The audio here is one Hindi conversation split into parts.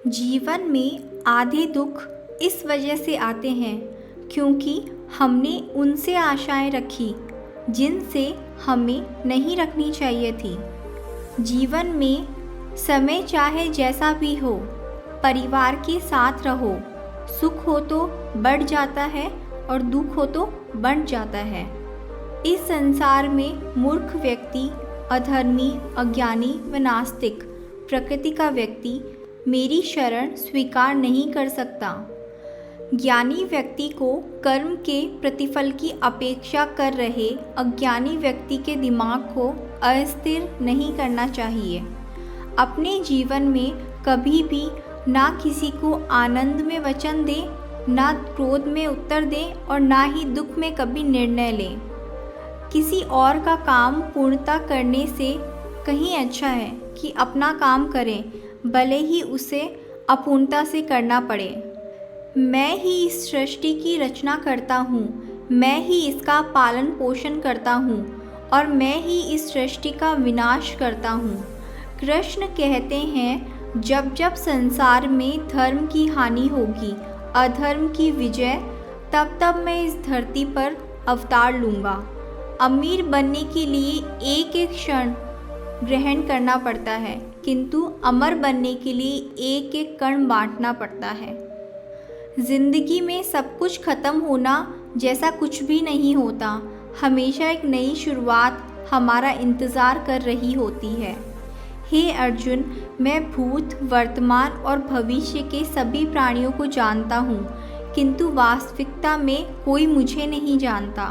जीवन में आधे दुख इस वजह से आते हैं क्योंकि हमने उनसे आशाएं रखी जिनसे हमें नहीं रखनी चाहिए थी। जीवन में समय चाहे जैसा भी हो, परिवार के साथ रहो। सुख हो तो बढ़ जाता है और दुख हो तो बढ़ जाता है। इस संसार में मूर्ख व्यक्ति, अधर्मी, अज्ञानी व नास्तिक प्रकृति का व्यक्ति मेरी शरण स्वीकार नहीं कर सकता। ज्ञानी व्यक्ति को कर्म के प्रतिफल की अपेक्षा कर रहे अज्ञानी व्यक्ति के दिमाग को अस्थिर नहीं करना चाहिए। अपने जीवन में कभी भी ना किसी को आनंद में वचन दे, ना क्रोध में उत्तर दे और ना ही दुख में कभी निर्णय ले। किसी और का काम पूर्णता करने से कहीं अच्छा है कि अपना काम करें, भले ही उसे अपूर्णता से करना पड़े। मैं ही इस सृष्टि की रचना करता हूँ, मैं ही इसका पालन पोषण करता हूँ और मैं ही इस सृष्टि का विनाश करता हूँ। कृष्ण कहते हैं, जब जब संसार में धर्म की हानि होगी, अधर्म की विजय, तब तब मैं इस धरती पर अवतार लूँगा। अमीर बनने के लिए एक एक क्षण ग्रहण करना पड़ता है, किंतु अमर बनने के लिए एक एक कण बांटना पड़ता है। जिंदगी में सब कुछ खत्म होना जैसा कुछ भी नहीं होता। हमेशा एक नई शुरुआत हमारा इंतज़ार कर रही होती है। हे अर्जुन, मैं भूत, वर्तमान और भविष्य के सभी प्राणियों को जानता हूँ, किंतु वास्तविकता में कोई मुझे नहीं जानता।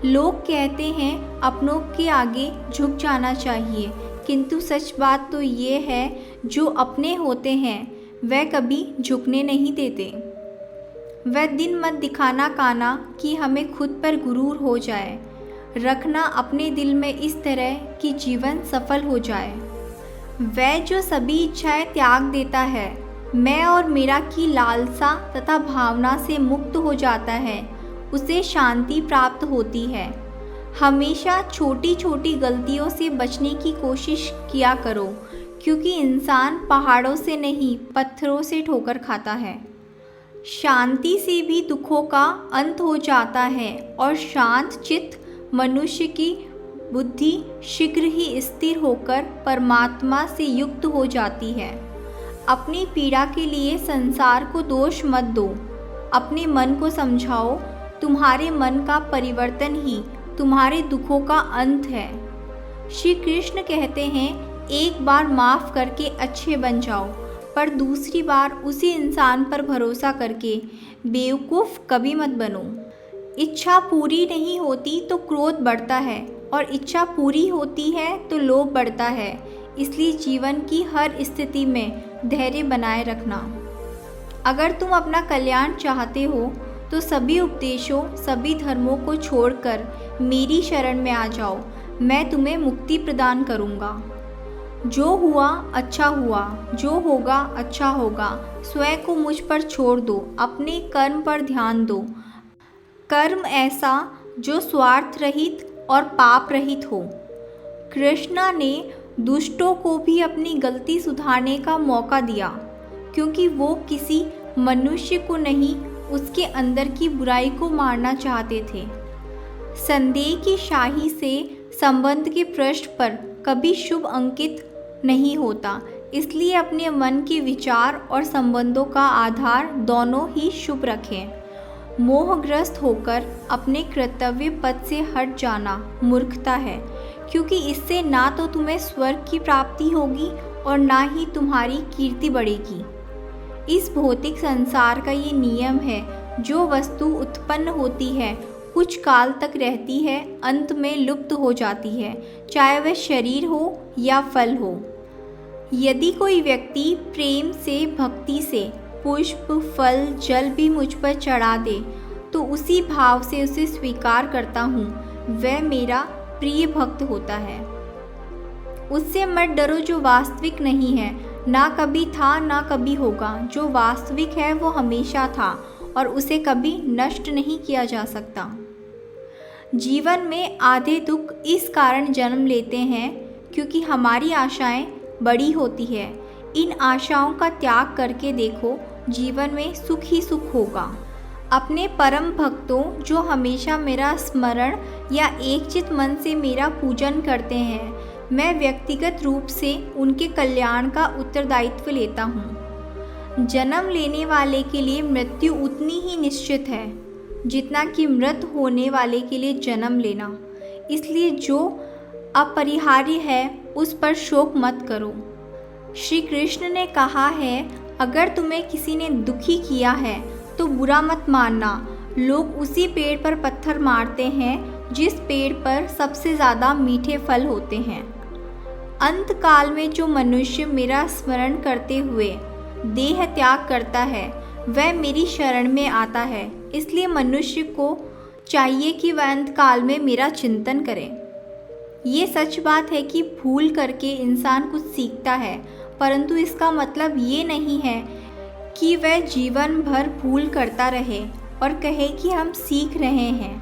लोग कहते हैं अपनों के आगे झुक जाना चाहिए, किंतु सच बात तो ये है, जो अपने होते हैं वह कभी झुकने नहीं देते। वह दिन मत दिखाना काना कि हमें खुद पर गुरूर हो जाए। रखना अपने दिल में इस तरह कि जीवन सफल हो जाए। वह जो सभी इच्छाएं त्याग देता है, मैं और मेरा की लालसा तथा भावना से मुक्त हो जाता है, उसे शांति प्राप्त होती है। हमेशा छोटी छोटी गलतियों से बचने की कोशिश किया करो, क्योंकि इंसान पहाड़ों से नहीं पत्थरों से ठोकर खाता है। शांति से भी दुखों का अंत हो जाता है और शांत चित्त मनुष्य की बुद्धि शीघ्र ही स्थिर होकर परमात्मा से युक्त हो जाती है। अपनी पीड़ा के लिए संसार को दोष मत दो, अपने मन को समझाओ। तुम्हारे मन का परिवर्तन ही तुम्हारे दुखों का अंत है। श्री कृष्ण कहते हैं, एक बार माफ़ करके अच्छे बन जाओ, पर दूसरी बार उसी इंसान पर भरोसा करके बेवकूफ़ कभी मत बनो। इच्छा पूरी नहीं होती तो क्रोध बढ़ता है और इच्छा पूरी होती है तो लोभ बढ़ता है। इसलिए जीवन की हर स्थिति में धैर्य बनाए रखना। अगर तुम अपना कल्याण चाहते हो तो सभी उपदेशों, सभी धर्मों को छोड़कर मेरी शरण में आ जाओ। मैं तुम्हें मुक्ति प्रदान करूँगा। जो हुआ अच्छा हुआ, जो होगा अच्छा होगा। स्वयं को मुझ पर छोड़ दो, अपने कर्म पर ध्यान दो। कर्म ऐसा जो स्वार्थ रहित और पाप रहित हो। कृष्णा ने दुष्टों को भी अपनी गलती सुधारने का मौका दिया, क्योंकि वो किसी मनुष्य को नहीं, उसके अंदर की बुराई को मारना चाहते थे। संदेह की शाही से संबंध के पृष्ठ पर कभी शुभ अंकित नहीं होता। इसलिए अपने मन के विचार और संबंधों का आधार दोनों ही शुभ रखें। मोहग्रस्त होकर अपने कर्तव्य पथ से हट जाना मूर्खता है, क्योंकि इससे ना तो तुम्हें स्वर्ग की प्राप्ति होगी और ना ही तुम्हारी कीर्ति बढ़ेगी। इस भौतिक संसार का ये नियम है, जो वस्तु उत्पन्न होती है कुछ काल तक रहती है, अंत में लुप्त हो जाती है, चाहे वह शरीर हो या फल हो। यदि कोई व्यक्ति प्रेम से, भक्ति से पुष्प, फल, जल भी मुझ पर चढ़ा दे तो उसी भाव से उसे स्वीकार करता हूँ, वह मेरा प्रिय भक्त होता है। उससे मत डरो जो वास्तविक नहीं है, ना कभी था ना कभी होगा। जो वास्तविक है वो हमेशा था और उसे कभी नष्ट नहीं किया जा सकता। जीवन में आधे दुख इस कारण जन्म लेते हैं क्योंकि हमारी आशाएं बड़ी होती है। इन आशाओं का त्याग करके देखो, जीवन में सुख ही सुख होगा। अपने परम भक्तों जो हमेशा मेरा स्मरण या एकचित मन से मेरा पूजन करते हैं, मैं व्यक्तिगत रूप से उनके कल्याण का उत्तरदायित्व लेता हूँ। जन्म लेने वाले के लिए मृत्यु उतनी ही निश्चित है जितना कि मृत होने वाले के लिए जन्म लेना। इसलिए जो अपरिहार्य है उस पर शोक मत करो। श्री कृष्ण ने कहा है, अगर तुम्हें किसी ने दुखी किया है तो बुरा मत मानना। लोग उसी पेड़ पर पत्थर मारते हैं जिस पेड़ पर सबसे ज़्यादा मीठे फल होते हैं। अंत काल में जो मनुष्य मेरा स्मरण करते हुए देह त्याग करता है वह मेरी शरण में आता है। इसलिए मनुष्य को चाहिए कि वह अंत काल में मेरा चिंतन करे। ये सच बात है कि भूल करके इंसान कुछ सीखता है, परंतु इसका मतलब ये नहीं है कि वह जीवन भर भूल करता रहे और कहे कि हम सीख रहे हैं।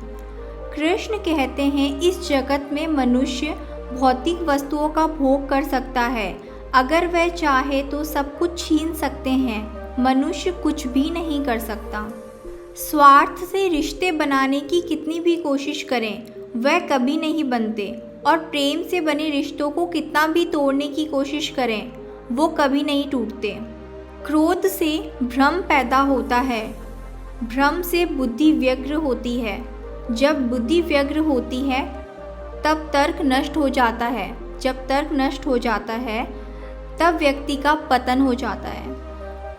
कृष्ण कहते हैं, इस जगत में मनुष्य भौतिक वस्तुओं का भोग कर सकता है। अगर वह चाहे तो सब कुछ छीन सकते हैं, मनुष्य कुछ भी नहीं कर सकता। स्वार्थ से रिश्ते बनाने की कितनी भी कोशिश करें वह कभी नहीं बनते, और प्रेम से बने रिश्तों को कितना भी तोड़ने की कोशिश करें वो कभी नहीं टूटते। क्रोध से भ्रम पैदा होता है, भ्रम से बुद्धि व्यग्र होती है। जब बुद्धि व्यग्र होती है तब तर्क नष्ट हो जाता है। जब तर्क नष्ट हो जाता है तब व्यक्ति का पतन हो जाता है।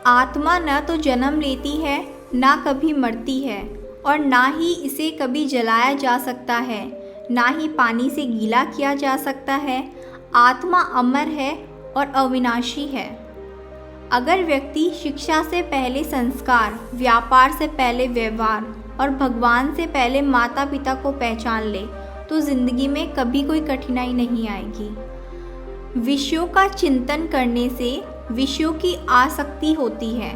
आत्मा न तो जन्म लेती है, ना कभी मरती है, और ना ही इसे कभी जलाया जा सकता है, ना ही पानी से गीला किया जा सकता है। आत्मा अमर है और अविनाशी है। अगर व्यक्ति शिक्षा से पहले संस्कार, व्यापार से पहले व्यवहार और भगवान से पहले माता पिता को पहचान ले तो जिंदगी में कभी कोई कठिनाई नहीं आएगी। विषयों का चिंतन करने से विषयों की आसक्ति होती है,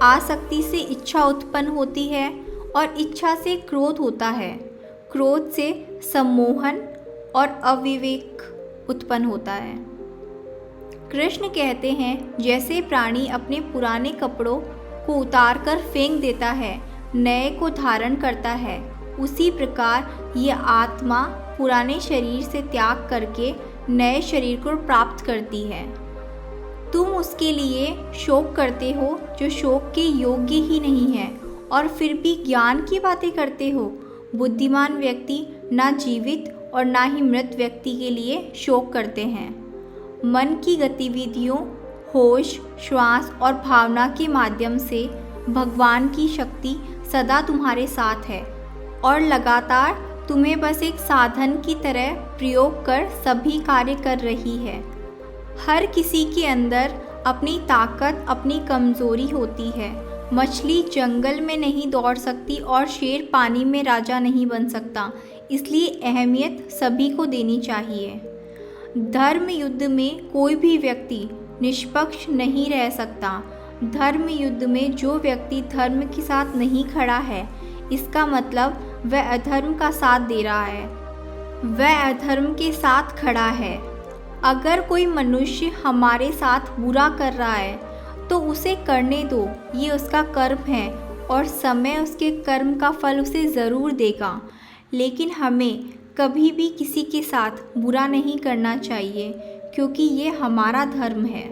आसक्ति से इच्छा उत्पन्न होती है और इच्छा से क्रोध होता है, क्रोध से सम्मोहन और अविवेक उत्पन्न होता है। कृष्ण कहते हैं, जैसे प्राणी अपने पुराने कपड़ों को उतारकर फेंक देता है, नए को धारण करता है, उसी प्रकार ये आत्मा पुराने शरीर से त्याग करके नए शरीर को प्राप्त करती है। तुम उसके लिए शोक करते हो जो शोक के योग्य ही नहीं है, और फिर भी ज्ञान की बातें करते हो। बुद्धिमान व्यक्ति ना जीवित और ना ही मृत व्यक्ति के लिए शोक करते हैं। मन की गतिविधियों, होश, श्वास और भावना के माध्यम से भगवान की शक्ति सदा तुम्हारे साथ है और लगातार तुम्हें बस एक साधन की तरह प्रयोग कर सभी कार्य कर रही है। हर किसी के अंदर अपनी ताकत, अपनी कमज़ोरी होती है। मछली जंगल में नहीं दौड़ सकती और शेर पानी में राजा नहीं बन सकता, इसलिए अहमियत सभी को देनी चाहिए। धर्म युद्ध में कोई भी व्यक्ति निष्पक्ष नहीं रह सकता। धर्म युद्ध में जो व्यक्ति धर्म के साथ नहीं खड़ा है, इसका मतलब वह अधर्म का साथ दे रहा है, वह अधर्म के साथ खड़ा है। अगर कोई मनुष्य हमारे साथ बुरा कर रहा है तो उसे करने दो, ये उसका कर्म है और समय उसके कर्म का फल उसे ज़रूर देगा। लेकिन हमें कभी भी किसी के साथ बुरा नहीं करना चाहिए, क्योंकि ये हमारा धर्म है।